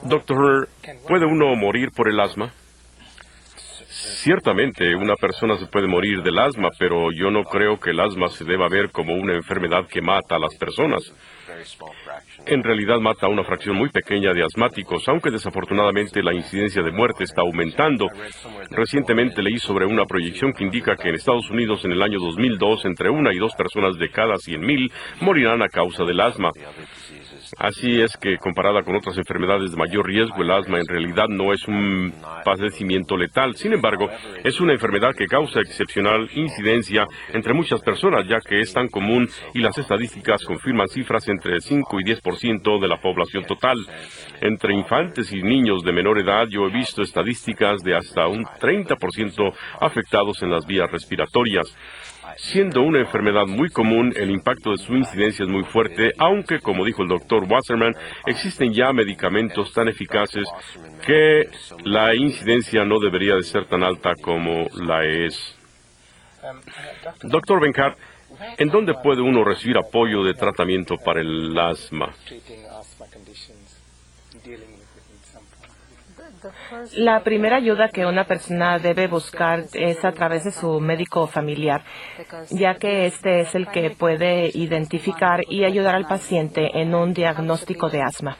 Doctor, ¿puede uno morir por el asma? Ciertamente, una persona se puede morir del asma, pero yo no creo que el asma se deba ver como una enfermedad que mata a las personas. En realidad mata a una fracción muy pequeña de asmáticos, aunque desafortunadamente la incidencia de muerte está aumentando. Recientemente leí sobre una proyección que indica que en Estados Unidos en el año 2002 entre 1 y 2 personas de cada 100,000 morirán a causa del asma. Así es que, comparada con otras enfermedades de mayor riesgo, el asma en realidad no es un padecimiento letal. Sin embargo, es una enfermedad que causa excepcional incidencia entre muchas personas, ya que es tan común y las estadísticas confirman cifras entre 5 y 10% de la población total. Entre infantes y niños de menor edad, yo he visto estadísticas de hasta un 30% afectados en las vías respiratorias. Siendo una enfermedad muy común, el impacto de su incidencia es muy fuerte, aunque, como dijo el doctor Wasserman, existen ya medicamentos tan eficaces que la incidencia no debería de ser tan alta como la es. Doctor Benkart, ¿en dónde puede uno recibir apoyo de tratamiento para el asma? La primera ayuda que una persona debe buscar es a través de su médico familiar, ya que este es el que puede identificar y ayudar al paciente en un diagnóstico de asma.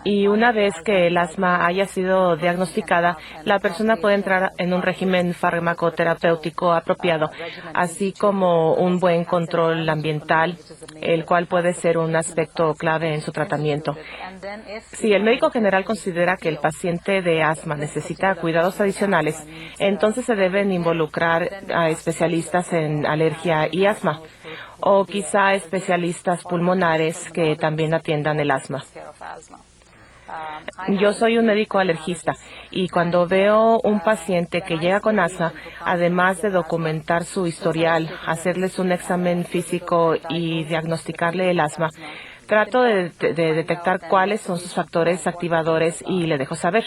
Y una vez que el asma haya sido diagnosticada, la persona puede entrar en un régimen farmacoterapéutico apropiado, así como un buen control ambiental, el cual puede ser un aspecto clave en su tratamiento. Si el médico general considera que el paciente de asma necesita cuidados adicionales, entonces se deben involucrar a especialistas en alergia y asma, o quizá especialistas pulmonares que también atiendan el asma. Yo soy un médico alergista y cuando veo un paciente que llega con asma, además de documentar su historial, hacerles un examen físico y diagnosticarle el asma, trato de detectar cuáles son sus factores activadores y le dejo saber.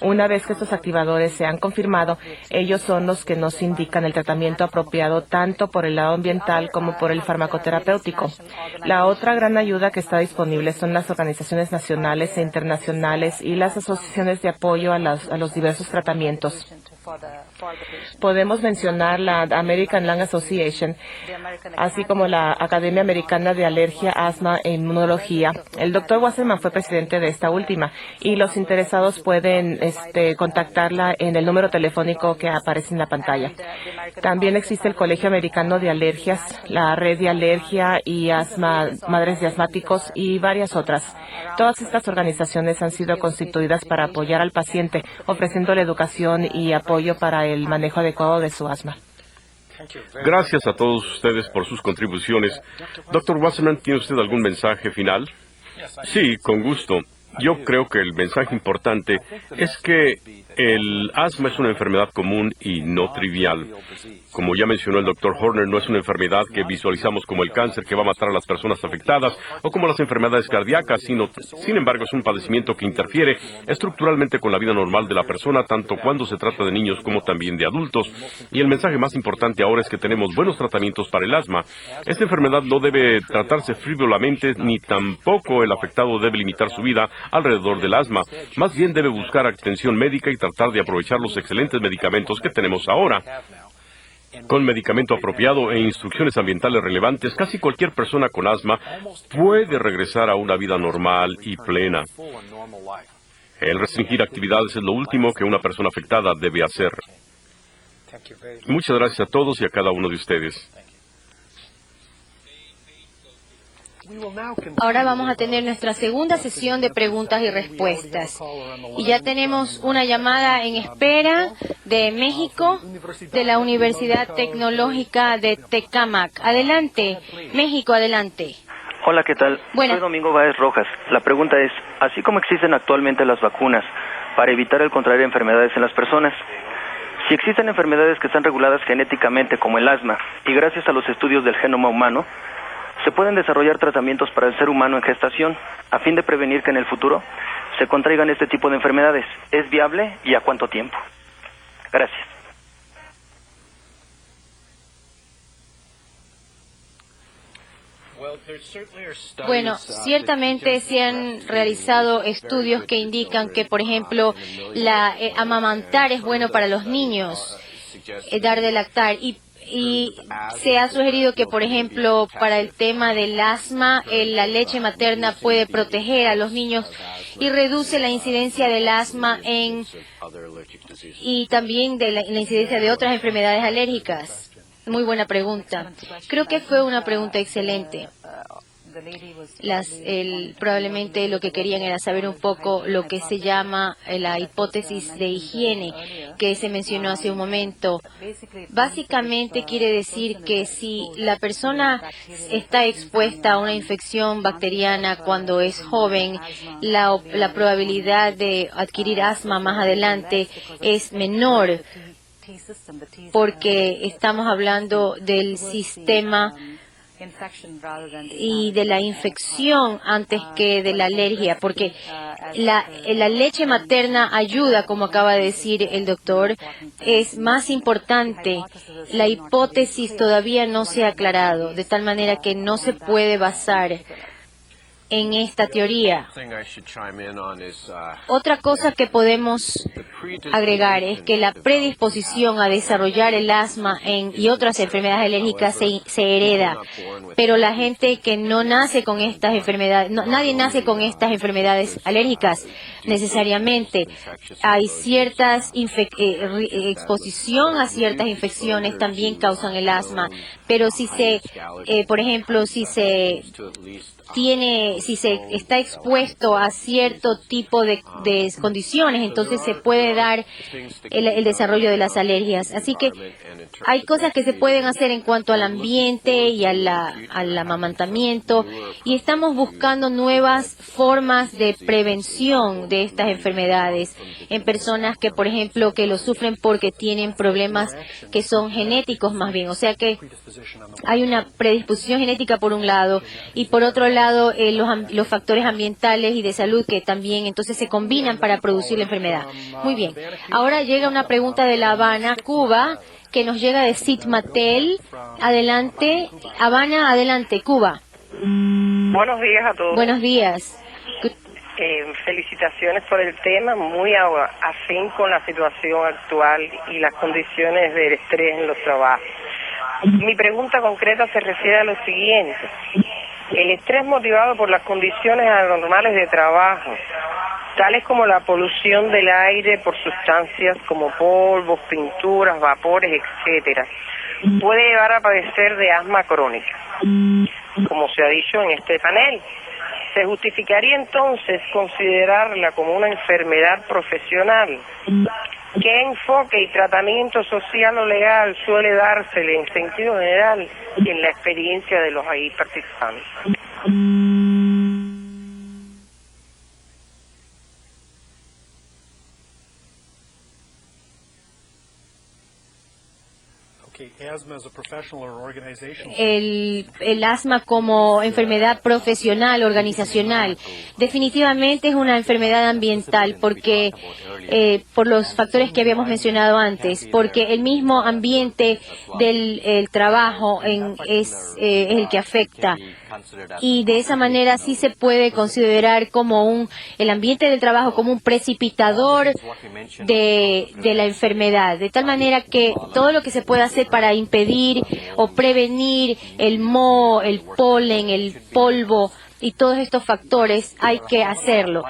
Una vez que estos activadores se han confirmado, ellos son los que nos indican el tratamiento apropiado tanto por el lado ambiental como por el farmacoterapéutico. La otra gran ayuda que está disponible son las organizaciones nacionales e internacionales y las asociaciones de apoyo a los diversos tratamientos. Podemos mencionar la American Lung Association, así como la Academia Americana de Alergia, Asma e Inmunología. El Dr. Wasserman fue presidente de esta última y los interesados pueden contactarla en el número telefónico que aparece en la pantalla. También existe el Colegio Americano de Alergias, la Red de Alergia y Asma, Madres de Asmáticos y varias otras. Todas estas organizaciones han sido constituidas para apoyar al paciente, ofreciéndole educación y apoyo para el manejo adecuado de su asma. Gracias a todos ustedes por sus contribuciones. Dr. Wasserman, ¿tiene usted algún mensaje final? Sí, con gusto. Yo creo que el mensaje importante es que el asma es una enfermedad común y no trivial. Como ya mencionó el Dr. Horner, no es una enfermedad que visualizamos como el cáncer que va a matar a las personas afectadas o como las enfermedades cardíacas, sin embargo, es un padecimiento que interfiere estructuralmente con la vida normal de la persona, tanto cuando se trata de niños como también de adultos. Y el mensaje más importante ahora es que tenemos buenos tratamientos para el asma. Esta enfermedad no debe tratarse frívolamente, ni tampoco el afectado debe limitar su vida alrededor del asma. Más bien debe buscar atención médica y tratar de aprovechar los excelentes medicamentos que tenemos ahora. Con medicamento apropiado e instrucciones ambientales relevantes, casi cualquier persona con asma puede regresar a una vida normal y plena. El restringir actividades es lo último que una persona afectada debe hacer. Muchas gracias a todos y a cada uno de ustedes. Ahora vamos a tener nuestra segunda sesión de preguntas y respuestas. Y ya tenemos una llamada en espera de México, de la Universidad Tecnológica de Tecámac. Adelante, México, adelante. Hola, ¿qué tal? Soy Domingo Báez Rojas. La pregunta es, así como existen actualmente las vacunas para evitar el contraer enfermedades en las personas, si existen enfermedades que están reguladas genéticamente como el asma y gracias a los estudios del genoma humano, se pueden desarrollar tratamientos para el ser humano en gestación a fin de prevenir que en el futuro se contraigan este tipo de enfermedades. ¿Es viable y a cuánto tiempo? Gracias. Bueno, ciertamente se han realizado estudios que indican que, por ejemplo, amamantar es bueno para los niños, dar de lactar, y se ha sugerido que, por ejemplo, para el tema del asma, la leche materna puede proteger a los niños y reduce la incidencia del asma y también de la incidencia de otras enfermedades alérgicas. Muy buena pregunta. Creo que fue una pregunta excelente. Probablemente lo que querían era saber un poco lo que se llama la hipótesis de higiene que se mencionó hace un momento. Básicamente quiere decir que si la persona está expuesta a una infección bacteriana cuando es joven, la probabilidad de adquirir asma más adelante es menor, porque estamos hablando del sistema y de la infección antes que de la alergia, porque la leche materna ayuda, como acaba de decir el doctor, es más importante. La hipótesis todavía no se ha aclarado, de tal manera que no se puede basar en esta teoría. Otra cosa que podemos agregar es que la predisposición a desarrollar el asma y otras enfermedades alérgicas se hereda, pero la gente que no nace con estas enfermedades, nadie nace con estas enfermedades alérgicas necesariamente. Hay ciertas exposición a ciertas infecciones también causan el asma, pero por ejemplo, si se está expuesto a cierto tipo de condiciones, entonces se puede dar el desarrollo de las alergias. Así que hay cosas que se pueden hacer en cuanto al ambiente y al amamantamiento, y estamos buscando nuevas formas de prevención de estas enfermedades en personas que, por ejemplo, que lo sufren porque tienen problemas que son genéticos más bien. O sea que hay una predisposición genética por un lado, y por otro lado los factores ambientales y de salud que también entonces se combinan para producir la enfermedad. Muy bien. Ahora llega una pregunta de La Habana, Cuba, que nos llega de Sid Mattel. Adelante, Habana, adelante, Cuba. Buenos días a todos. Buenos días. Felicitaciones por el tema, muy afín con la situación actual y las condiciones del estrés en los trabajos. Mi pregunta concreta se refiere a lo siguiente. El estrés motivado por las condiciones anormales de trabajo, tales como la polución del aire por sustancias como polvos, pinturas, vapores, etcétera, puede llevar a padecer de asma crónica, como se ha dicho en este panel. ¿Se justificaría entonces considerarla como una enfermedad profesional? ¿Qué enfoque y tratamiento social o legal suele dársele en sentido general y en la experiencia de los ahí participantes? El asma como enfermedad profesional, organizacional, definitivamente es una enfermedad ambiental porque por los factores que habíamos mencionado antes, porque el mismo ambiente del trabajo es el que afecta. Y de esa manera sí se puede considerar como el ambiente del trabajo como un precipitador de la enfermedad, de tal manera que todo lo que se puede hacer para impedir o prevenir el moho, el polen, el polvo y todos estos factores hay que hacerlo.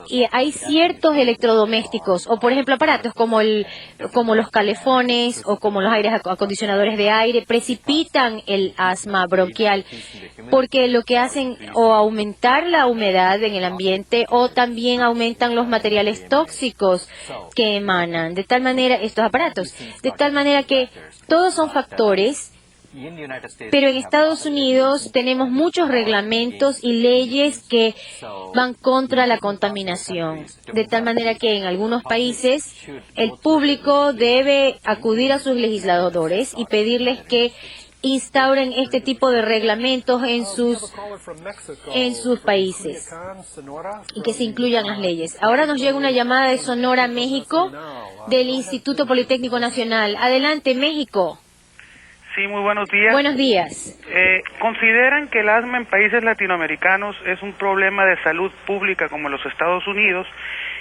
Y hay ciertos electrodomésticos o, por ejemplo, aparatos como los calefones o como los aires acondicionadores de aire precipitan el asma bronquial porque lo que hacen o aumentar la humedad en el ambiente o también aumentan los materiales tóxicos que emanan de tal manera estos aparatos, de tal manera que todos son factores. Pero en Estados Unidos tenemos muchos reglamentos y leyes que van contra la contaminación, de tal manera que en algunos países el público debe acudir a sus legisladores y pedirles que instauren este tipo de reglamentos en sus países y que se incluyan las leyes. Ahora nos llega una llamada de Sonora, México, del Instituto Politécnico Nacional. Adelante, México. Sí, muy buenos días. Buenos días. ¿Consideran que el asma en países latinoamericanos es un problema de salud pública como en los Estados Unidos?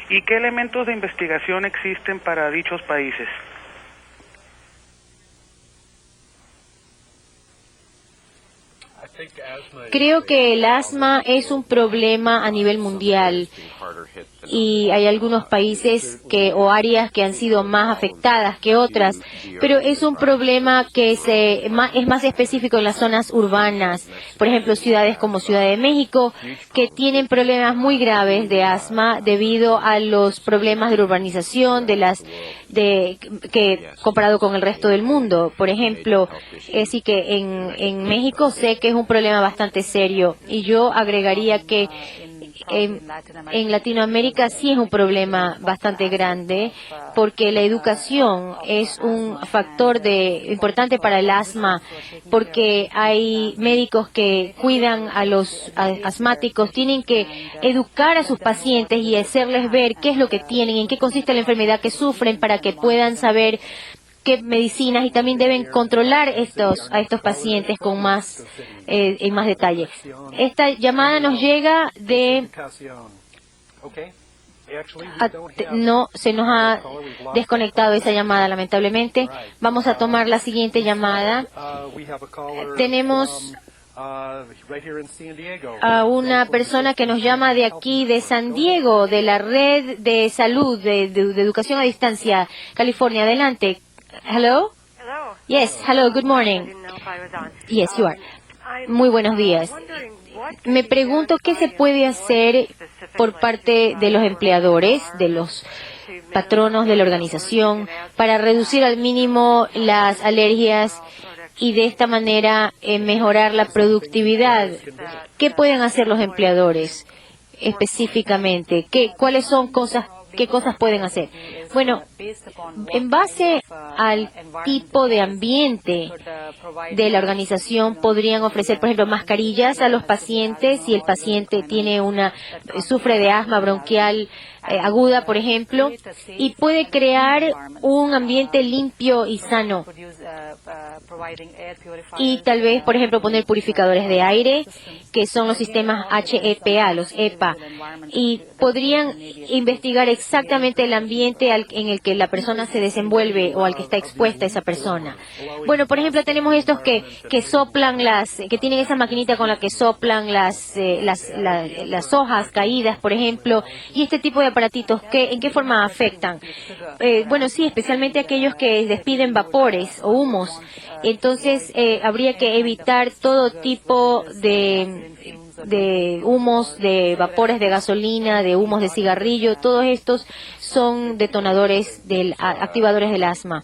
¿Y qué elementos de investigación existen para dichos países? Creo que el asma es un problema a nivel mundial y hay algunos países o áreas que han sido más afectadas que otras, pero es un problema que es más específico en las zonas urbanas. Por ejemplo, ciudades como Ciudad de México, que tienen problemas muy graves de asma debido a los problemas de la urbanización, que comparado con el resto del mundo. Por ejemplo, sí que en México sé que es un problema bastante serio y yo agregaría que en Latinoamérica sí es un problema bastante grande porque la educación es un factor importante para el asma, porque hay médicos que cuidan a los asmáticos, tienen que educar a sus pacientes y hacerles ver qué es lo que tienen, en qué consiste la enfermedad que sufren para que puedan saber qué medicinas y también deben controlar a estos pacientes con en más detalle. Esta llamada nos llega no, se nos ha desconectado esa llamada, lamentablemente. Vamos a tomar la siguiente llamada. Tenemos a una persona que nos llama de aquí, de San Diego, de la red de salud, de educación a distancia, California. Adelante. Hello? Yes, hello, good morning. Yes, you are. Muy buenos días. Me pregunto qué se puede hacer por parte de los empleadores, de los patronos de la organización, para reducir al mínimo las alergias y de esta manera mejorar la productividad. ¿Qué pueden hacer los empleadores específicamente? ¿Qué cosas pueden hacer? Bueno, en base al tipo de ambiente de la organización podrían ofrecer, por ejemplo, mascarillas a los pacientes si el paciente sufre de asma bronquial aguda, por ejemplo, y puede crear un ambiente limpio y sano. Y tal vez, por ejemplo, poner purificadores de aire, que son los sistemas HEPA, los EPA, y podrían investigar exactamente el ambiente en el que la persona se desenvuelve o al que está expuesta esa persona. Bueno, por ejemplo, tenemos estos que soplan que tienen esa maquinita con la que soplan las hojas caídas, por ejemplo, y este tipo de aparatitos, ¿en qué forma afectan? Bueno, sí, especialmente aquellos que despiden vapores o humos. Entonces, habría que evitar todo tipo de humos, de vapores de gasolina, de humos de cigarrillo. Todos estos son detonadores activadores del asma.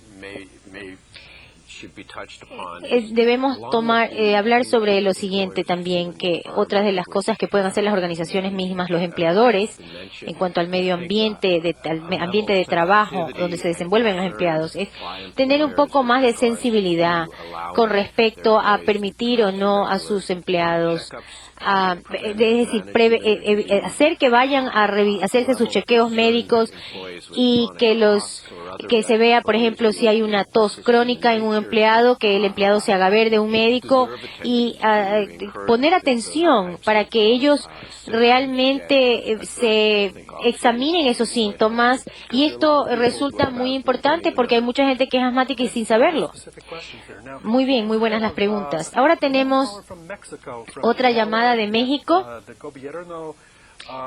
Debemos hablar sobre lo siguiente también, que otras de las cosas que pueden hacer las organizaciones mismas, los empleadores, en cuanto al medio ambiente, ambiente de trabajo donde se desenvuelven los empleados, es tener un poco más de sensibilidad con respecto a permitir o no a sus empleados, es decir, hacer que vayan a hacerse sus chequeos médicos y que se vea, por ejemplo, si hay una tos crónica en un empleado, que el empleado se haga ver de un médico y poner atención para que ellos realmente se examinen esos síntomas, y esto resulta muy importante porque hay mucha gente que es asmática y sin saberlo. Muy bien, muy buenas las preguntas. Ahora tenemos otra llamada de México,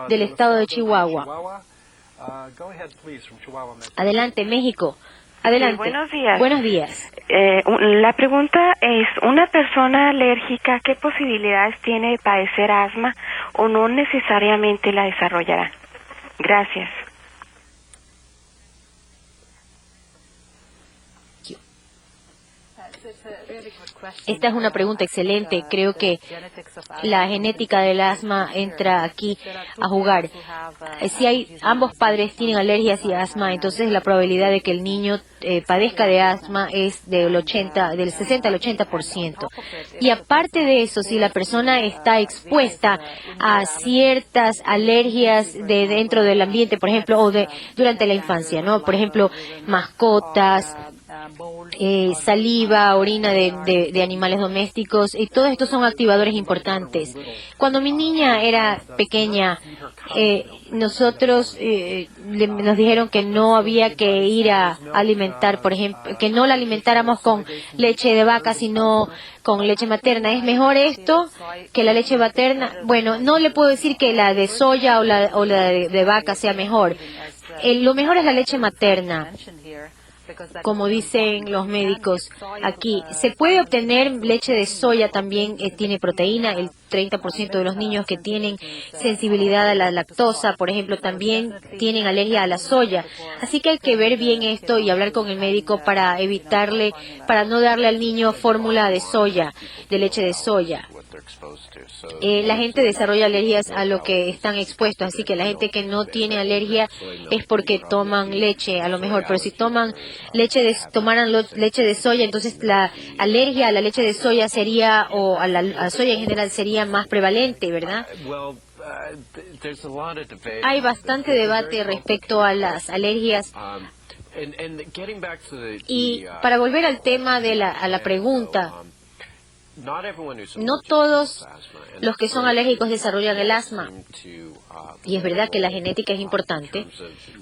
del estado de Chihuahua. Adelante, México. Adelante. Sí, buenos días. Buenos días. La pregunta es, ¿una persona alérgica qué posibilidades tiene de padecer asma o no necesariamente la desarrollará? Gracias. Esta es una pregunta excelente. Creo que la genética del asma entra aquí a jugar. Si ambos padres tienen alergias y asma, entonces la probabilidad de que el niño padezca de asma es del 60 al 80%. Y aparte de eso, si la persona está expuesta a ciertas alergias dentro del ambiente, por ejemplo, durante la infancia, ¿no? Por ejemplo, mascotas, saliva, orina de animales domésticos, y todos estos son activadores importantes. Cuando mi niña era pequeña, nosotros nos dijeron que no había que ir a alimentar, por ejemplo, que no la alimentáramos con leche de vaca, sino con leche materna. ¿Es mejor esto que la leche materna? Bueno, no le puedo decir que la de soya o la de vaca sea mejor. Lo mejor es la leche materna. Como dicen los médicos aquí, se puede obtener leche de soya, también tiene proteína. El 30% de los niños que tienen sensibilidad a la lactosa, por ejemplo, también tienen alergia a la soya. Así que hay que ver bien esto y hablar con el médico para no darle al niño fórmula de soya, de leche de soya. La gente desarrolla alergias a lo que están expuestos, así que la gente que no tiene alergia es porque toman leche, a lo mejor, pero si tomaran leche de soya, entonces la alergia a la leche de soya sería, o a la soya en general, sería más prevalente, ¿verdad? Hay bastante debate respecto a las alergias. Y para volver al tema a la pregunta, no todos los que son alérgicos desarrollan el asma. Y es verdad que la genética es importante,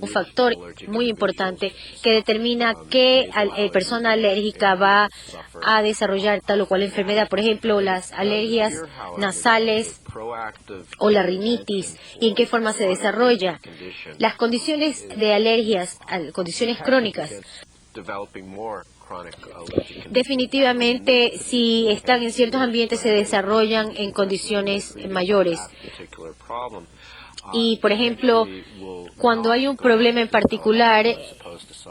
un factor muy importante que determina qué persona alérgica va a desarrollar tal o cual enfermedad. Por ejemplo, las alergias nasales o la rinitis, y en qué forma se desarrolla. Las condiciones de alergias, condiciones crónicas, definitivamente, si están en ciertos ambientes, se desarrollan en condiciones mayores. Y, por ejemplo, cuando hay un problema en particular,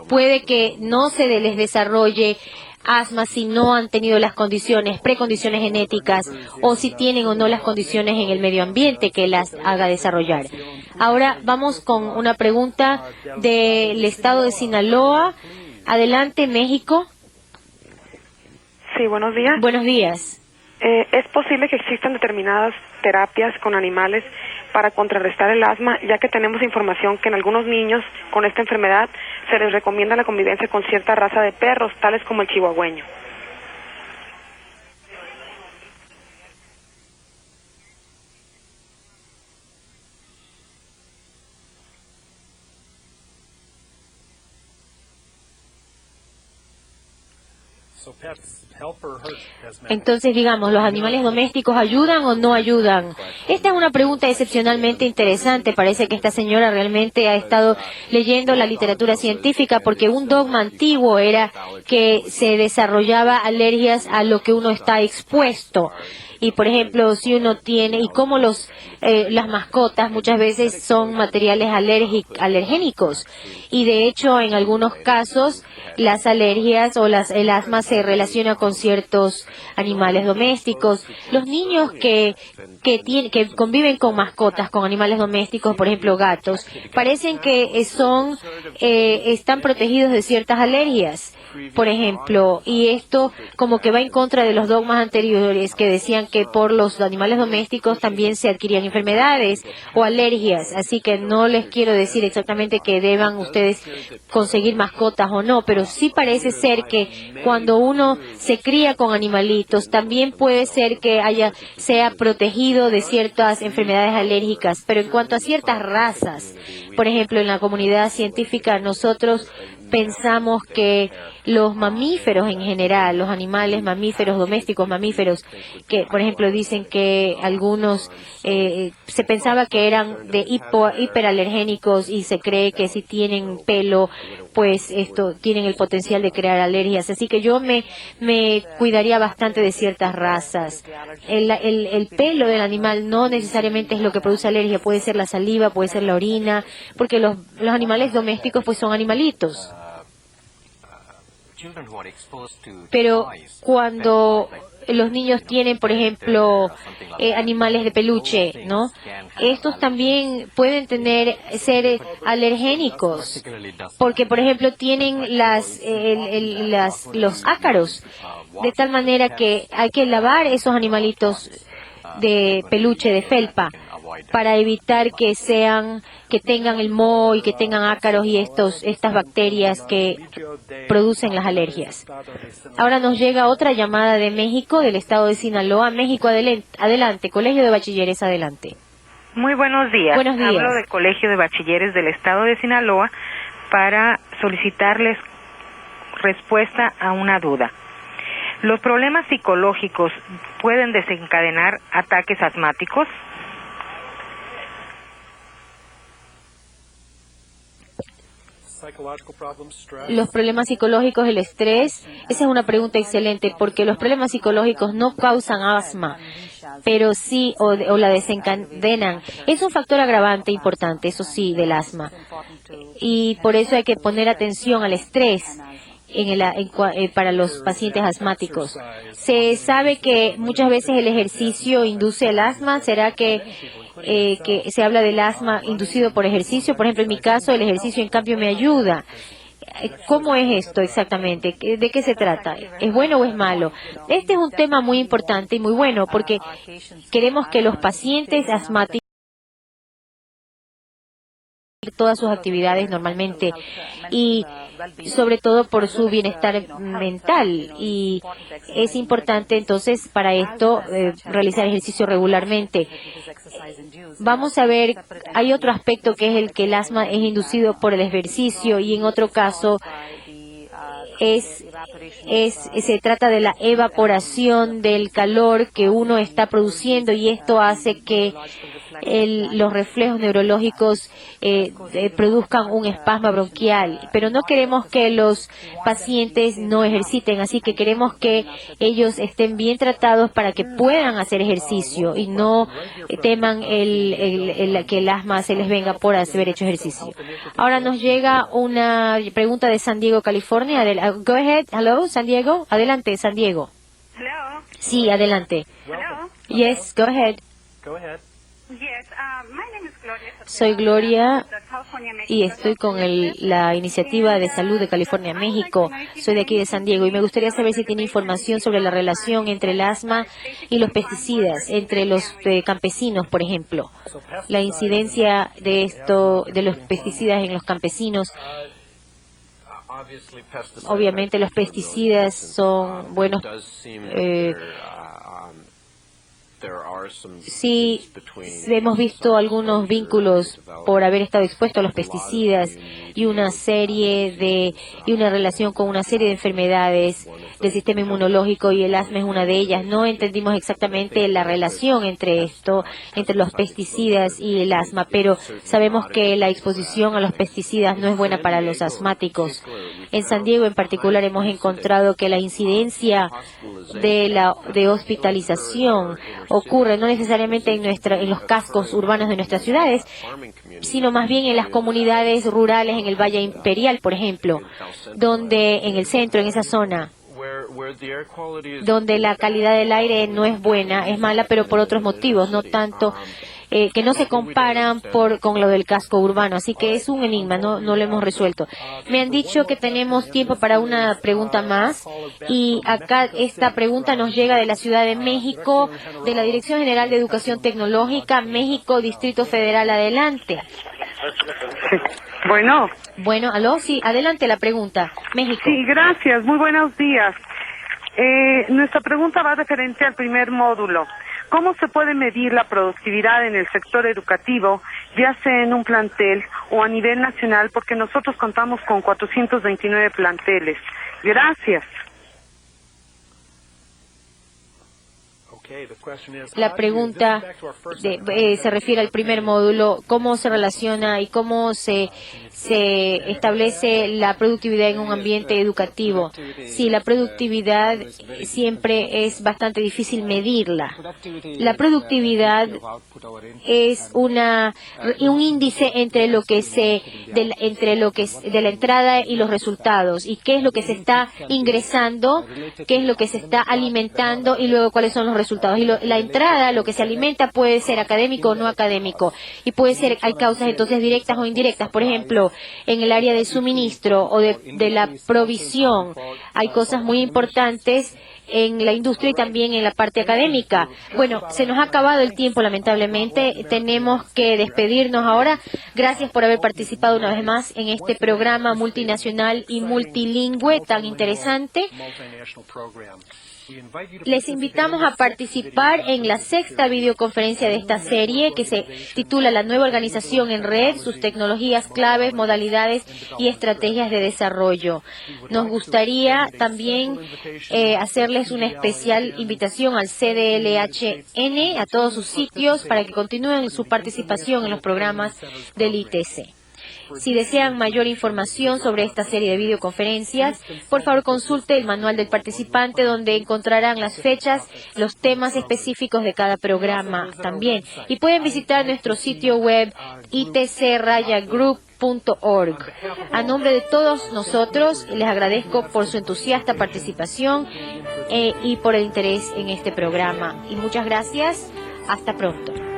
puede que no se les desarrolle asma si no han tenido las precondiciones genéticas, o si tienen o no las condiciones en el medio ambiente que las haga desarrollar. Ahora vamos con una pregunta del estado de Sinaloa. Adelante, México. Sí, buenos días. Buenos días. ¿Es posible que existan determinadas terapias con animales para contrarrestar el asma, ya que tenemos información que en algunos niños con esta enfermedad se les recomienda la convivencia con cierta raza de perros, tales como el chihuahueño? Entonces, digamos, ¿los animales domésticos ayudan o no ayudan? Esta es una pregunta excepcionalmente interesante. Parece que esta señora realmente ha estado leyendo la literatura científica, porque un dogma antiguo era que se desarrollaba alergias a lo que uno está expuesto. Y, por ejemplo, si uno tiene, y como las mascotas muchas veces son materiales alergénicos, y de hecho en algunos casos las alergias o el asma se relaciona con ciertos animales domésticos. Los niños que conviven con mascotas, con animales domésticos, por ejemplo gatos, parecen que están protegidos de ciertas alergias. Por ejemplo, y esto como que va en contra de los dogmas anteriores que decían que por los animales domésticos también se adquirían enfermedades o alergias. Así que no les quiero decir exactamente que deban ustedes conseguir mascotas o no, pero sí parece ser que cuando uno se cría con animalitos, también puede ser que sea protegido de ciertas enfermedades alérgicas. Pero en cuanto a ciertas razas, por ejemplo, en la comunidad científica nosotros pensamos que los mamíferos en general, los animales mamíferos, domésticos mamíferos, que por ejemplo dicen que algunos se pensaba que eran de hiperalergénicos, y se cree que si tienen pelo, pues tienen el potencial de crear alergias. Así que yo me cuidaría bastante de ciertas razas. El pelo del animal no necesariamente es lo que produce alergia, puede ser la saliva, puede ser la orina, porque los animales domésticos pues son animalitos. Pero cuando los niños tienen, por ejemplo, animales de peluche, ¿no? Estos también pueden ser alergénicos, porque, por ejemplo, tienen los ácaros, de tal manera que hay que lavar esos animalitos de peluche, de felpa, para evitar que tengan el moho y que tengan ácaros y estas bacterias que producen las alergias. Ahora nos llega otra llamada de México, del estado de Sinaloa. México, adelante. Colegio de Bachilleres, adelante. Muy buenos días. Buenos días. Hablo del Colegio de Bachilleres del estado de Sinaloa para solicitarles respuesta a una duda. ¿Los problemas psicológicos pueden desencadenar ataques asmáticos? Los problemas psicológicos, el estrés, esa es una pregunta excelente, porque los problemas psicológicos no causan asma, pero sí, o la desencadenan. Es un factor agravante importante, eso sí, del asma. Y por eso hay que poner atención al estrés para los pacientes asmáticos. Se sabe que muchas veces el ejercicio induce el asma. ¿Será que se habla del asma inducido por ejercicio? Por ejemplo, en mi caso, el ejercicio en cambio me ayuda. ¿Cómo es esto exactamente? ¿De qué se trata? ¿Es bueno o es malo? Este es un tema muy importante y muy bueno, porque queremos que los pacientes asmáticos todas sus actividades normalmente, y sobre todo por su bienestar mental, y es importante entonces para esto realizar ejercicio regularmente. Vamos a ver, hay otro aspecto que es el que el asma es inducido por el ejercicio, y en otro caso se trata de la evaporación del calor que uno está produciendo, y esto hace que los reflejos neurológicos produzcan un espasmo bronquial. Pero no queremos que los pacientes no ejerciten, así que queremos que ellos estén bien tratados para que puedan hacer ejercicio y no teman que el asma se les venga por haber hecho ejercicio. Ahora nos llega una pregunta de San Diego, California. Go ahead. Hello, San Diego. Adelante, San Diego. Hello. Sí, adelante. Hello. Yes, go ahead. Go ahead. Yes, my name is Gloria. Soy Gloria y estoy con la iniciativa de salud de California, México. Soy de aquí de San Diego y me gustaría saber si tiene información sobre la relación entre el asma y los pesticidas, entre los campesinos, por ejemplo. La incidencia de los pesticidas en los campesinos. Obviamente los pesticidas son buenos. Sí, hemos visto algunos vínculos por haber estado expuestos a los pesticidas y una relación con una serie de enfermedades del sistema inmunológico, y el asma es una de ellas. No entendimos exactamente la relación entre los pesticidas y el asma, pero sabemos que la exposición a los pesticidas no es buena para los asmáticos. En San Diego en particular hemos encontrado que la incidencia de hospitalización ocurre no necesariamente en los cascos urbanos de nuestras ciudades, sino más bien en las comunidades rurales, en el Valle Imperial, por ejemplo, donde en el centro, en esa zona, donde la calidad del aire no es buena, es mala, pero por otros motivos, no tanto que no se comparan con lo del casco urbano. Así que es un enigma, no lo hemos resuelto. Me han dicho que tenemos tiempo para una pregunta más, y acá esta pregunta nos llega de la Ciudad de México, de la Dirección General de Educación Tecnológica, México, Distrito Federal. Adelante. Bueno, aló, sí, adelante la pregunta. México. Sí, gracias, muy buenos días. Nuestra pregunta va referente al primer módulo. ¿Cómo se puede medir la productividad en el sector educativo, ya sea en un plantel o a nivel nacional? Porque nosotros contamos con 429 planteles. Gracias. La pregunta se refiere al primer módulo, cómo se relaciona y cómo se establece la productividad en un ambiente educativo. Sí, la productividad siempre es bastante difícil medirla. La productividad es un índice entre lo que de la entrada y los resultados, y qué es lo que se está ingresando, qué es lo que se está alimentando, y luego cuáles son los resultados. Y la entrada, lo que se alimenta, puede ser académico o no académico, y hay causas entonces directas o indirectas. Por ejemplo, ejemplo, en el área de suministro o de la provisión. Hay cosas muy importantes en la industria y también en la parte académica. Bueno, se nos ha acabado el tiempo, lamentablemente. Tenemos que despedirnos ahora. Gracias por haber participado una vez más en este programa multinacional y multilingüe tan interesante. Les invitamos a participar en la 6ª videoconferencia de esta serie que se titula La nueva organización en red, sus tecnologías claves, modalidades y estrategias de desarrollo. Nos gustaría también hacerles una especial invitación al CDLHN, a todos sus sitios, para que continúen su participación en los programas del ITC. Si desean mayor información sobre esta serie de videoconferencias, por favor consulte el manual del participante, donde encontrarán las fechas, los temas específicos de cada programa también. Y pueden visitar nuestro sitio web itc-group.org. A nombre de todos nosotros, les agradezco por su entusiasta participación y por el interés en este programa. Y muchas gracias. Hasta pronto.